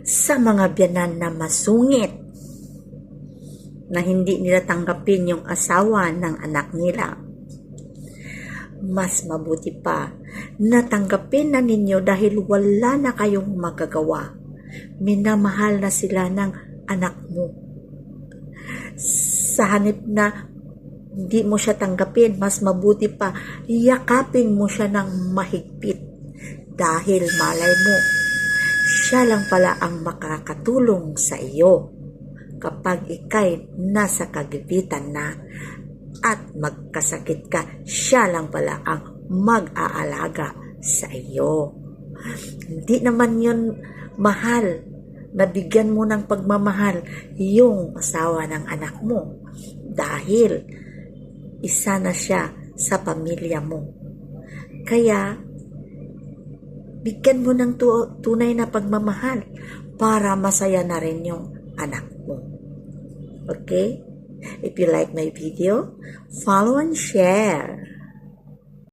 sa mga biyanan na masungit na hindi nila tanggapin yung asawa ng anak nila. Mas mabuti pa na tanggapin na ninyo dahil wala na kayong magagawa. Minamahal na sila ng anak mo. Sa hanip na hindi mo siya tanggapin, mas mabuti pa yakapin mo siya ng mahigpit dahil malay mo, siya lang pala ang makakatulong sa iyo kapag ikay nasa kagipitan na at magkasakit ka. Siya lang pala ang mag-aalaga sa iyo. Hindi naman yun mahal na bigyan mo ng pagmamahal yung asawa ng anak mo dahil isa na siya sa pamilya mo. Kaya bigyan mo ng tunay na pagmamahal para masaya na rin yung anak mo. Okay? If you like my video, follow and share.